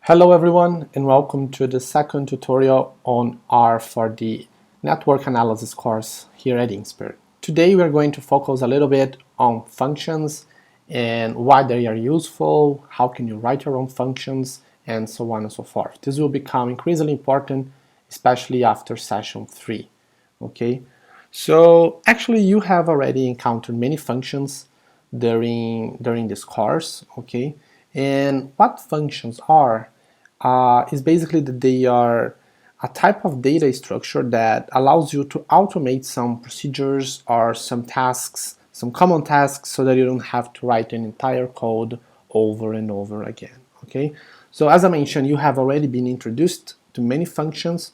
Hello everyone and welcome to the second tutorial on R for the network analysis course here at Insper. Today we're going to focus a little bit on functions and why they are useful, how can you write your own functions, and so on and so forth. This will become increasingly important, especially after session 3. Okay, so actually you have already encountered many functions during this course. Okay, and what functions are is basically that they are a type of data structure that allows you to automate some procedures or some tasks, some common tasks, so that you don't have to write an entire code over and over again. Okay, so as I mentioned, you have already been introduced to many functions.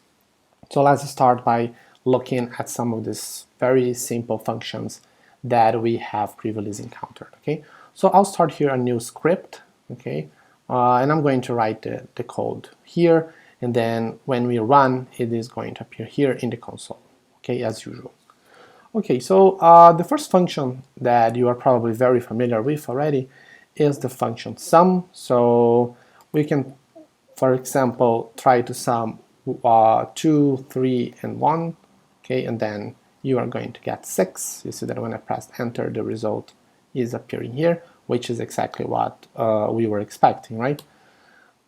So let's start by looking at some of these very simple functions that we have previously encountered. Okay, so I'll start here a new script. Okay, and I'm going to write the code here, and then when we run, it is going to appear here in the console. Okay, as usual. Okay, so the first function that you are probably very familiar with already is the function sum. So we can, for example, try to sum 2, 3, and 1, okay, and then you are going to get 6. You see that when I press enter, the result is appearing here, which is exactly what we were expecting, right?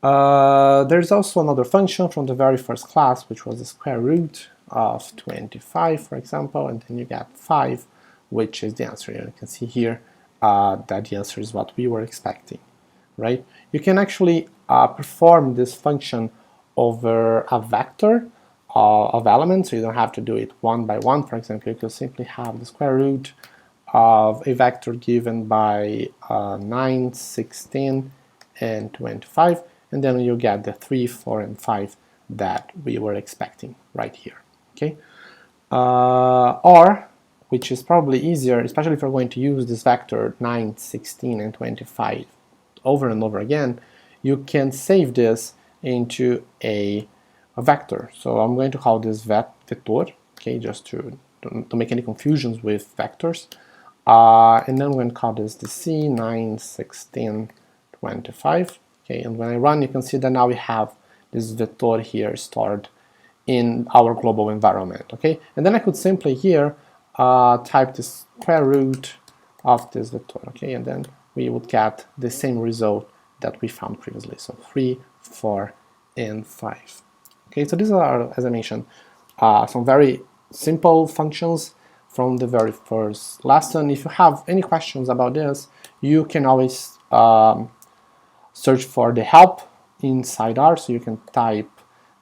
There's also another function from the very first class, which was the square root of 25, for example, and then you get 5, which is the answer. You can see here that the answer is what we were expecting, right? You can actually perform this function over a vector of elements, so you don't have to do it one by one. For example, you could simply have the square root of a vector given by 9, 16, and 25, and then you get the 3, 4, and 5 that we were expecting right here. Okay, or, which is probably easier, especially if you're going to use this vector 9, 16, and 25 over and over again, you can save this into a vector. So I'm going to call this vector, okay, just to make any confusions with vectors. And then I'm going to call this the C 9, 16, 25. Okay, and when I run, you can see that now we have this vector here stored in our global environment. Okay, and then I could simply here type the square root of this vector. Okay, and then we would get the same result that we found previously. So 3, 4, and 5. Okay, so these are, as I mentioned, some very simple functions from the very first lesson. If you have any questions about this, you can always search for the help inside R, so you can type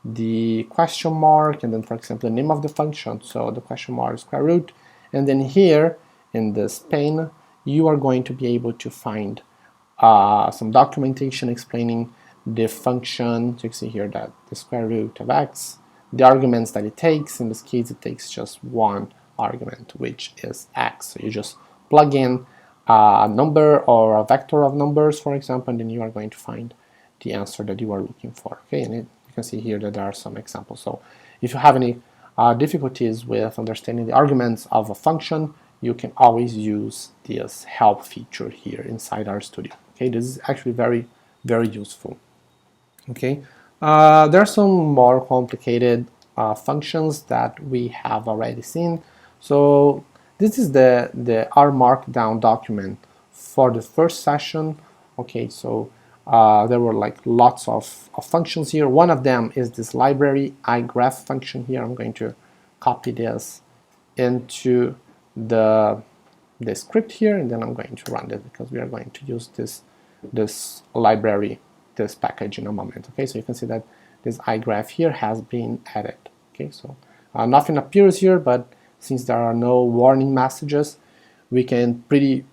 the question mark and then, for example, the name of the function, so the question mark square root, and then here in this pane you are going to be able to find some documentation explaining the function. So you can see here that the square root of x, the arguments that it takes, in this case it takes just one argument, which is x. So you just plug in a number or a vector of numbers, for example, and then you are going to find the answer that you are looking for. Okay, and you can see here that there are some examples. So if you have any difficulties with understanding the arguments of a function, you can always use this help feature here inside RStudio. Okay, this is actually very, very useful. Okay, there are some more complicated functions that we have already seen. So this is the R Markdown document for the first session. Okay, so there were like lots of functions here. One of them is this library igraph function here. I'm going to copy this into the script here, and then I'm going to run it because we are going to use this library, this package in a moment. Okay, so you can see that this igraph here has been added. Okay, so nothing appears here, but since there are no warning messages, we can be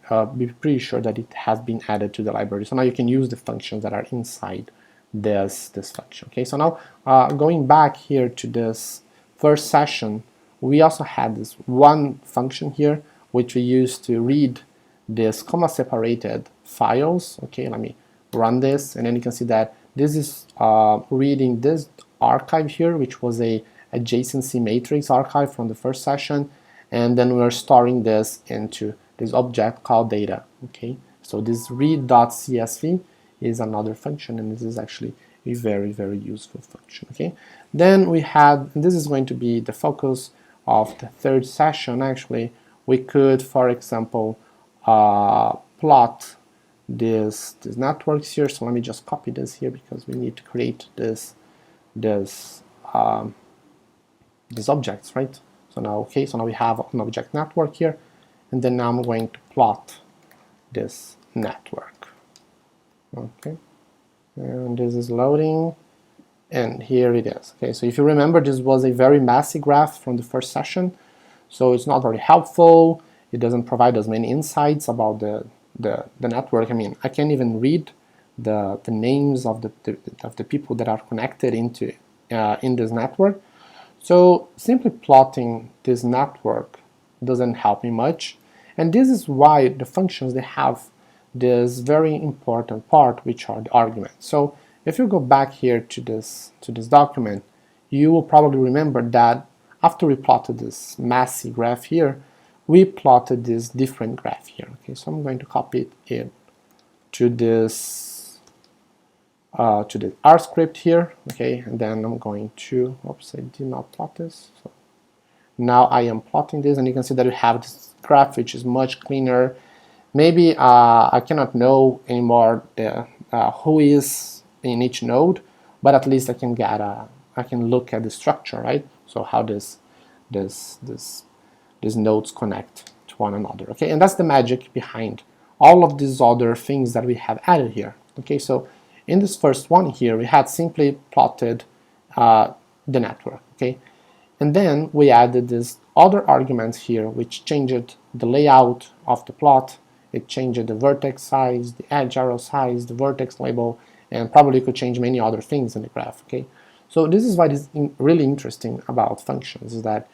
pretty sure that it has been added to the library. So now you can use the functions that are inside this function. Okay, so now going back here to this first session, we also had this one function here which we used to read this comma separated files. Okay, let me run this, and then you can see that this is reading this archive here, which was a adjacency matrix archive from the first session, and then we're storing this into this object called data. Okay, so this read.csv is another function, and this is actually a very, very useful function. Okay, then we had, and this is going to be the focus of the third session. Actually, we could, for example, plot these networks here. So let me just copy this here because we need to create these objects, right? So now, okay, so now we have an object network here, and then now I'm going to plot this network. Okay, and this is loading, and here it is. Okay, so if you remember, this was a very messy graph from the first session, so it's not very helpful. It doesn't provide us many insights about the network. I mean, I can't even read the names of the people that are connected into in this network. So simply plotting this network doesn't help me much, and this is why the functions, they have this very important part, which are the arguments. So if you go back here to this document, you will probably remember that after we plotted this messy graph here, we plotted this different graph here. Okay, so I'm going to copy it to this to the R script here. Okay, and then I'm going to, oops, I did not plot this. So now I am plotting this, and you can see that we have this graph which is much cleaner. Maybe I cannot know anymore who is in each node, but at least I can get I can look at the structure, right? So how these nodes connect to one another. Okay, and that's the magic behind all of these other things that we have added here. Okay, so in this first one here, we had simply plotted the network. Okay, and then we added these other arguments here, which changed the layout of the plot. It changed the vertex size, the edge arrow size, the vertex label, and probably could change many other things in the graph. Okay, so this is what is really interesting about functions, is that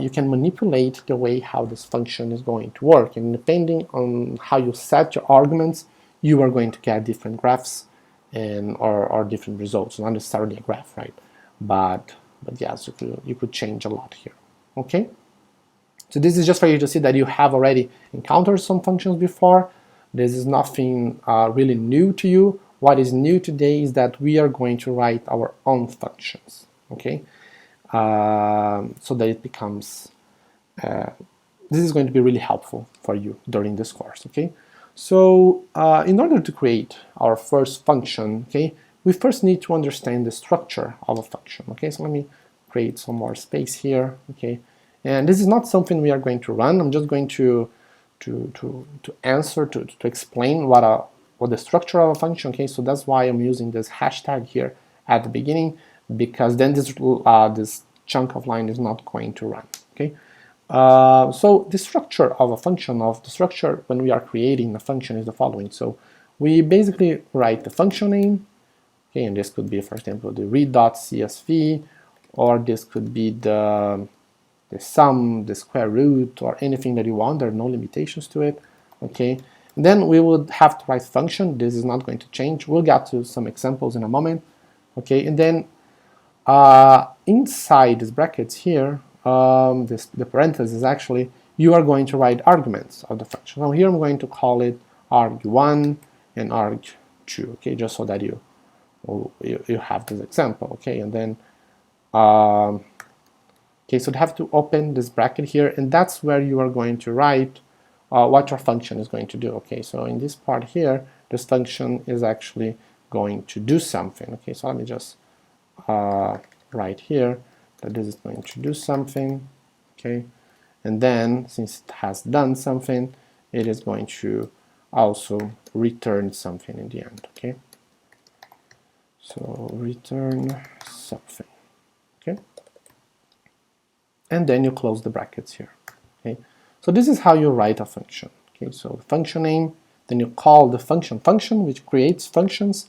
you can manipulate the way how this function is going to work, and depending on how you set your arguments, you are going to get different graphs and or different results. Not necessarily a graph, right? But yes, you could change a lot here. Okay. So this is just for you to see that you have already encountered some functions before. This is nothing really new to you. What is new today is that we are going to write our own functions, okay? So that it becomes, this is going to be really helpful for you during this course, okay? So in order to create our first function, okay, we first need to understand the structure of a function, okay? So let me create some more space here, okay? And this is not something we are going to run. I'm just going to answer, to explain what the structure of a function. Okay, so that's why I'm using this hashtag here at the beginning, because then this chunk of line is not going to run. Okay, so the structure of a function, the structure when we are creating a function, is the following. So we basically write the function name. Okay, and this could be, for example, the read.csv, or this could be the sum, the square root, or anything that you want. There are no limitations to it. Okay, and then we would have to write function. This is not going to change. We'll get to some examples in a moment. Okay, and then inside these brackets here, the parentheses, actually, you are going to write arguments of the function. So here I'm going to call it arg1 and arg2. Okay, just so that you have this example. Okay, and then okay, so you have to open this bracket here, and that's where you are going to write what your function is going to do. Okay, so in this part here, this function is actually going to do something. Okay, so let me just write here that this is going to do something. Okay, and then since it has done something, it is going to also return something in the end. Okay, so return something. Okay, and then you close the brackets here. Okay, so this is how you write a function. Okay, so function name, then you call the function which creates functions.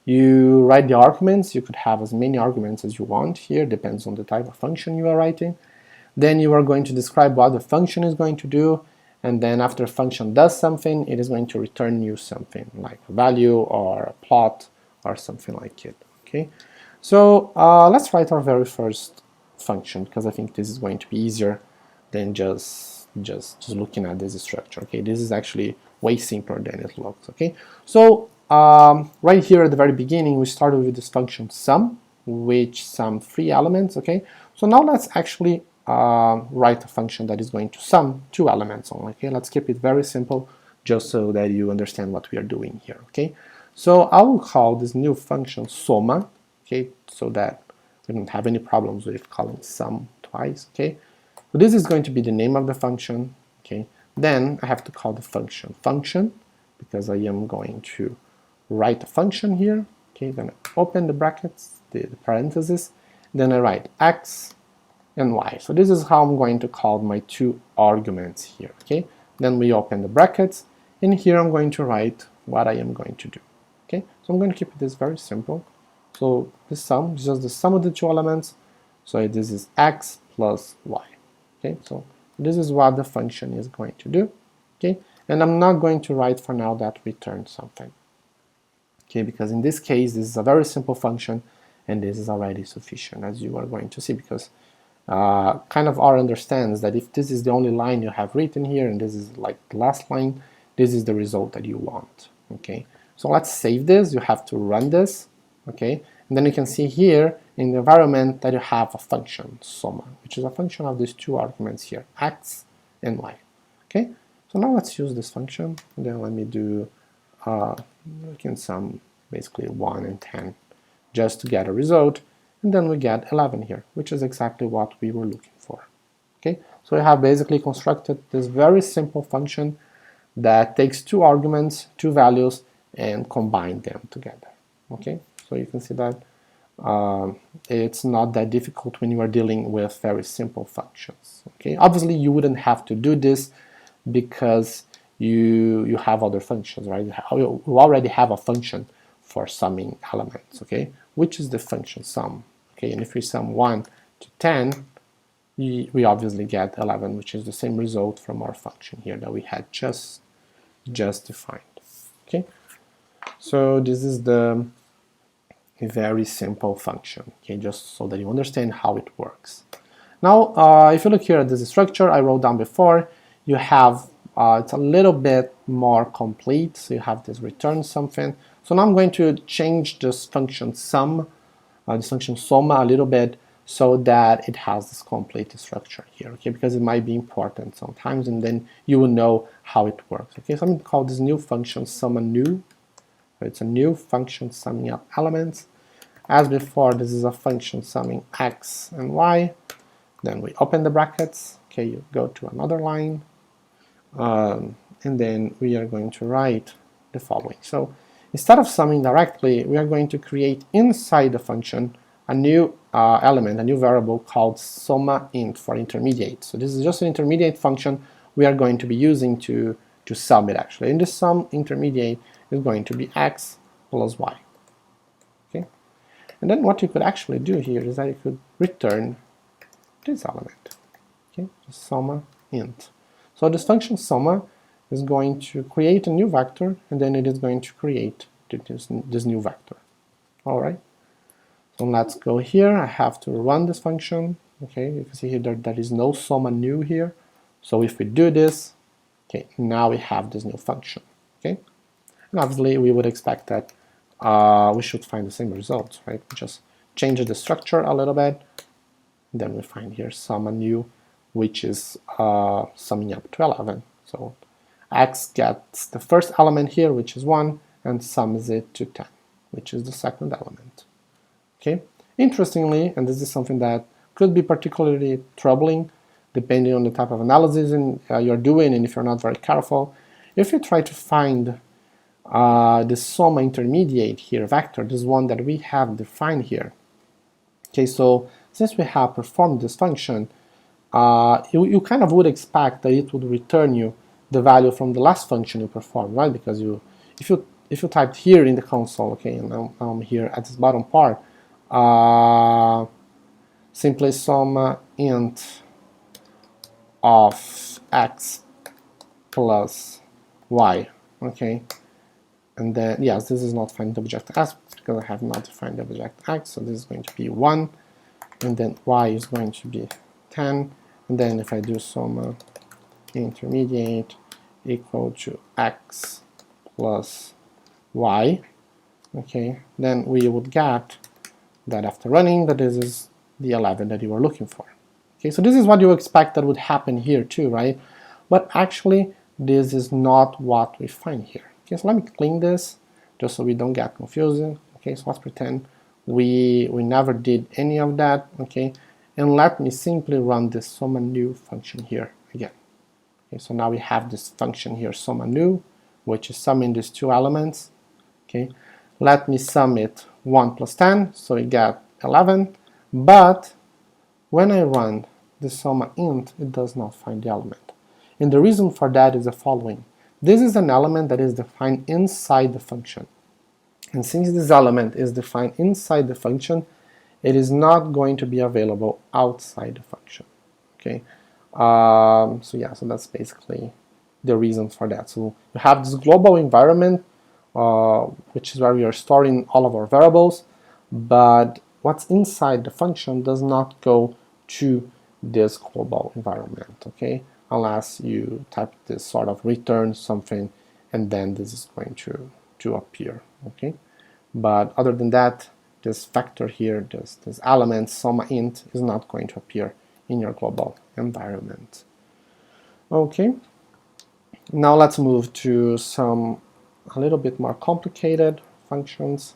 You write the arguments. You could have as many arguments as you want here, depends on the type of function you are writing. Then you are going to describe what the function is going to do, and then after a function does something, it is going to return you something like a value or a plot or something like it. Okay, so let's write our very first function, because I think this is going to be easier than just looking at this structure. Okay, this is actually way simpler than it looks. Okay, so right here at the very beginning, we started with this function sum, which sum 3 elements, okay? So now let's actually write a function that is going to sum 2 elements only, okay? Let's keep it very simple, just so that you understand what we are doing here, okay? So I will call this new function soma, okay, so that we don't have any problems with calling sum twice, okay? So this is going to be the name of the function, okay? Then I have to call the function because I am going to write a function here, okay? Then I open the brackets, the parentheses, then I write x and y. So this is how I'm going to call my 2 arguments here, okay? Then we open the brackets, and here I'm going to write what I am going to do, okay? So I'm going to keep this very simple. So the sum is just the sum of the 2 elements, so this is x plus y, okay? So this is what the function is going to do, okay? And I'm not going to write for now that returns something, okay? Because in this case, this is a very simple function, and this is already sufficient, as you are going to see, because kind of R understands that if this is the only line you have written here, and this is like the last line, this is the result that you want, okay? So let's save this. You have to run this, okay? And then you can see here in the environment that you have a function, soma, which is a function of these 2 arguments here, x and y, okay? So now let's use this function, and then let me do, we can sum basically 1 and 10 just to get a result, and then we get 11 here, which is exactly what we were looking for, okay? So we have basically constructed this very simple function that takes 2 arguments, 2 values, and combine them together, okay? So you can see that it's not that difficult when you are dealing with very simple functions, okay? Obviously, you wouldn't have to do this because you have other functions, right? You already have a function for summing elements, okay? Which is the function sum, okay? And if we sum 1 to 10, we obviously get 11, which is the same result from our function here that we had just defined, okay? So this is a very simple function, okay? Just so that you understand how it works. Now, if you look here at this structure I wrote down before, you have it's a little bit more complete. So you have this return something. So now I'm going to change this function sum, this function soma a little bit, so that it has this complete structure here, okay? Because it might be important sometimes, and then you will know how it works, okay? So I'm going to call this new function summa new. So it's a new function summing up elements. As before, this is a function summing x and y. Then we open the brackets, okay? You go to another line, and then we are going to write the following. So instead of summing directly, we are going to create inside the function a new element, a new variable called soma int for intermediate. So this is just an intermediate function we are going to be using to sum it actually. And the sum intermediate is going to be x plus y, okay? And then what you could actually do here is that you could return this element, okay? Soma int. So this function soma is going to create a new vector, and then it is going to create this new vector. All right. So let's go here. I have to run this function. Okay, you can see here that there is no soma new here. So if we do this, okay, now we have this new function. Okay, and obviously we would expect that we should find the same results, right? We just change the structure a little bit. Then we find here soma new, which is summing up to 11. So x gets the first element here, which is 1, and sums it to 10, which is the second element. Okay. Interestingly, and this is something that could be particularly troubling depending on the type of analysis you're doing, and if you're not very careful, if you try to find the soma intermediate here vector, this one that we have defined here. Okay, so since we have performed this function, you kind of would expect that it would return you the value from the last function you performed, right? Because if you typed here in the console, okay, and now I'm here at this bottom part, simply soma int of x plus y, okay, and then yes, this is not find the object x because I have not defined the object x, so this is going to be 1, and then y is going to be 10, and then if I do soma intermediate equal to x plus y, okay, then we would get that after running that this is the 11 that you were looking for. Okay, so this is what you expect that would happen here too, right? But actually this is not what we find here. Okay, so let me clean this just so we don't get confusing. Okay, so let's pretend we never did any of that. Okay, and let me simply run this summa new function here again. Okay, so now we have this function here, summa new, which is summing these two elements. Okay, let me sum it 1 plus 10, so we get 11, but when I run the summa int, it does not find the element. And the reason for that is the following. This is an element that is defined inside the function. And since this element is defined inside the function, it is not going to be available outside the function. Okay, so yeah, so that's basically the reason for that. So you have this global environment, which is where we are storing all of our variables, but what's inside the function does not go to this global environment, okay, unless you type this sort of return something, and then this is going to appear, okay. But other than that, this factor here, this element summa int, is not going to appear in your global environment. Okay, now let's move to some a little bit more complicated functions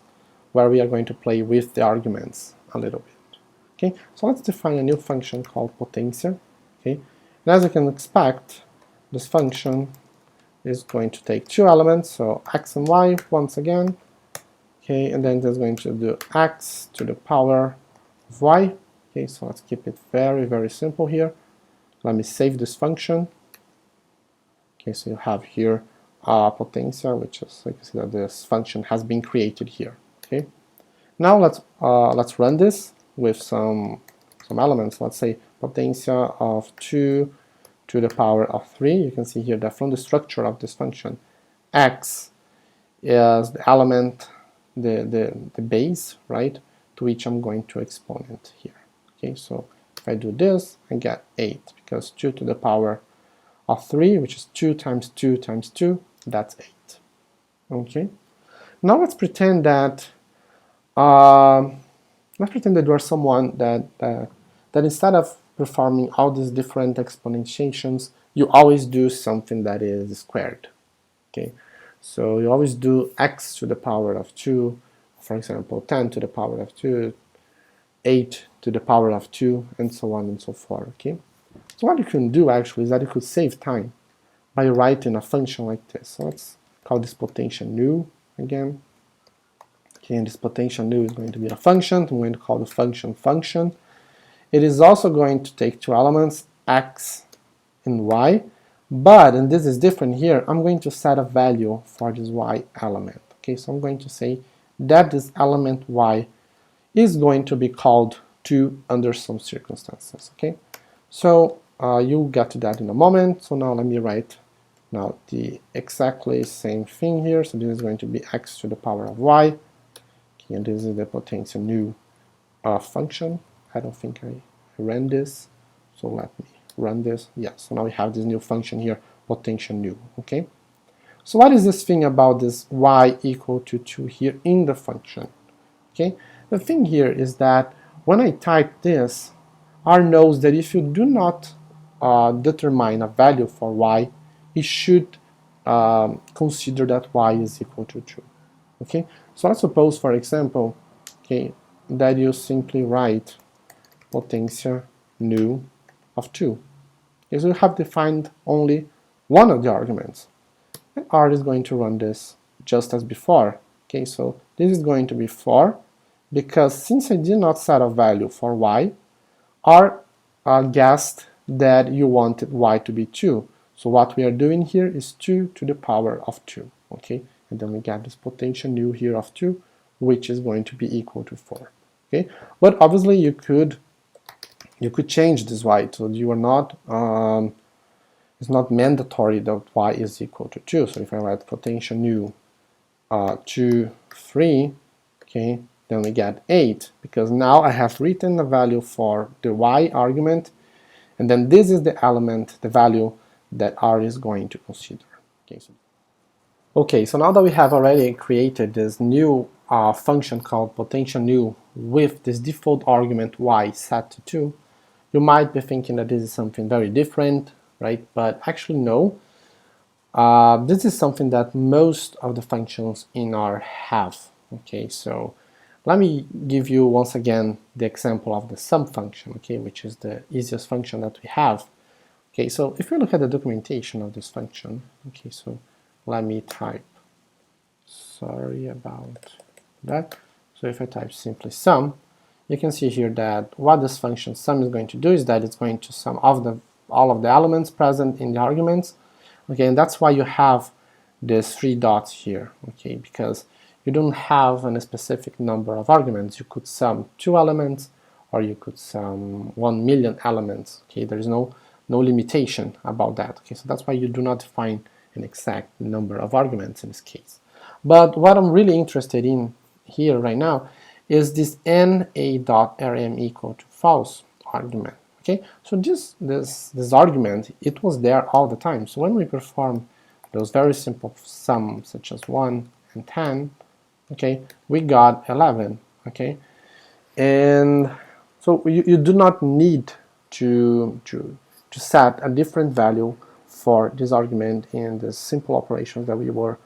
where we are going to play with the arguments a little bit. Okay, so let's define a new function called potentia. Okay, and as you can expect, this function is going to take two elements, so x and y once again. Okay, and then there's going to do x to the power of y. Okay, so let's keep it very, very simple here. Let me save this function. Okay, so you have here potentia, which is, like you see, that this function has been created here. Okay, now let's run this with some elements. Let's say potentia of 2 to the power of 3. You can see here that from the structure of this function, x is the element, the base, right, to which I'm going to exponent here. Okay, so if I do this, I get 8, because 2 to the power of 3, which is 2 times 2 times 2, that's 8. Okay, now let's pretend that you are someone that instead of performing all these different exponentiations, you always do something that is squared. Okay, so you always do x to the power of 2, for example, 10 to the power of 2, 8 to the power of 2, and so on and so forth. Okay, so what you can do actually is that you could save time by writing a function like this. So let's call this potential new again. Okay, and this potential new is going to be a function. I'm going to call the function function. It is also going to take two elements, x and y, but, and this is different here, I'm going to set a value for this y element. Okay, so I'm going to say that this element y is going to be called 2 under some circumstances. Okay, so you'll get to that in a moment. So now let me write now the exactly same thing here. So this is going to be x to the power of y. Okay, and this is the potential new function. I don't think I ran this, so let me run this. Yeah, so now we have this new function here, potential new. Okay, so what is this thing about this y equal to 2 here in the function? Okay, the thing here is that when I type this, R knows that if you do not determine a value for y, it should consider that y is equal to 2. Okay, so let's suppose, for example, okay, that you simply write potential new of 2. Because you have defined only one of the arguments. And R is going to run this just as before. Okay, so this is going to be 4, because since I did not set a value for y, R guessed that you wanted y to be 2. So what we are doing here is 2 to the power of 2. Okay, and then we get this potential new here of 2, which is going to be equal to 4. Okay, but obviously you could change this y, so you are not it's not mandatory that y is equal to 2. So if I write potential new 2, 3, okay, then we get 8, because now I have written the value for the y argument, and then this is the element, the value that R is going to consider. Okay, so Okay, so now that we have already created this new function called potential new with this default argument y set to 2, you might be thinking that this is something very different, right? But actually no. This is something that most of the functions in R have. Okay, so let me give you once again the example of the sum function, okay, which is the easiest function that we have. Okay, so if you look at the documentation of this function, okay, so let me type, sorry about that. So if I type simply sum, you can see here that what this function sum is going to do is that it's going to sum all of the elements present in the arguments. Okay, and that's why you have these 3 dots here, okay, because you don't have a specific number of arguments. You could sum 2 elements, or you could sum 1,000,000 elements, okay, there is no limitation about that, okay, so that's why you do not define an exact number of arguments in this case. But what I'm really interested in here right now is this na.rm equal to false argument. Okay, so this argument, it was there all the time. So when we perform those very simple sums such as 1 and 10, okay, we got 11. Okay, and so you do not need to set a different value for this argument in the simple operations that we were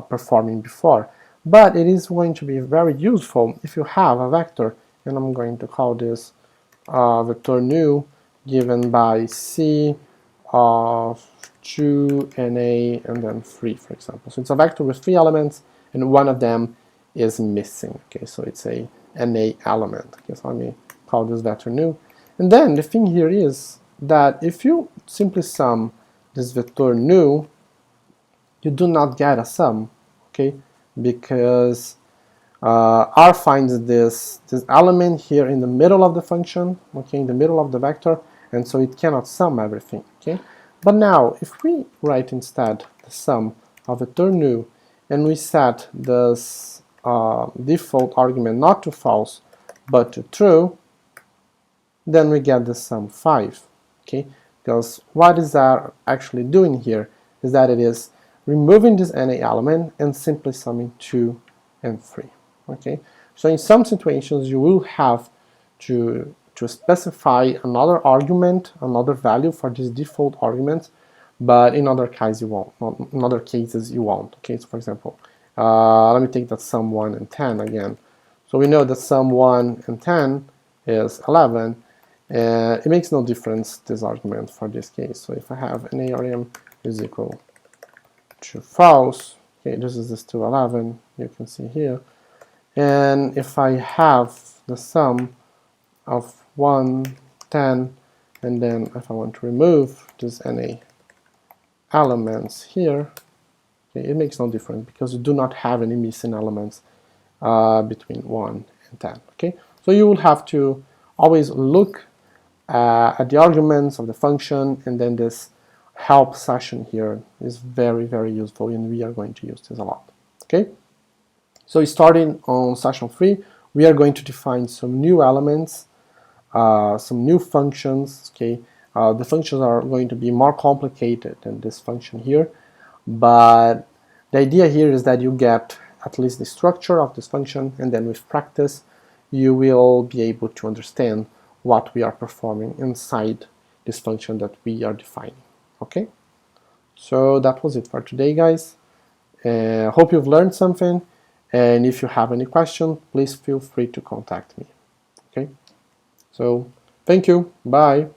performing before. But it is going to be very useful if you have a vector, and I'm going to call this vector new given by c of 2, na, and then 3, for example. So it's a vector with 3 elements, and one of them is missing. Okay, so it's a na element. Okay, so let me call this vector new. And then the thing here is that if you simply sum this vector new, you do not get a sum, okay, because R finds this element here in the middle of the function, okay, in the middle of the vector, and so it cannot sum everything, okay. But now, if we write instead the sum of vector new, and we set this default argument not to false, but to true, then we get the sum 5, okay, because what is that actually doing here is that it is removing this na element and simply summing 2 and 3. Okay, so in some situations you will have to specify another argument, another value for this default argument, but in other cases you won't. In other cases you won't. Okay, so for example, let me take that sum 1 and 10 again. So we know that sum 1 and 10 is 11. It makes no difference, this argument, for this case. So if I have NARM is equal to false, okay, this is to 11, you can see here. And if I have the sum of 1, 10, and then if I want to remove this NA elements here, okay, it makes no difference because you do not have any missing elements between 1 and 10. Okay, so you will have to always look at the arguments of the function, and then this help session here is very, very useful, and we are going to use this a lot. Okay, so starting on session 3, we are going to define some new elements, some new functions. Okay, the functions are going to be more complicated than this function here, but the idea here is that you get at least the structure of this function, and then with practice you will be able to understand what we are performing inside this function that we are defining. Okay, so that was it for today, guys. Hope you've learned something, and if you have any question, please feel free to contact me. Okay, so thank you, bye.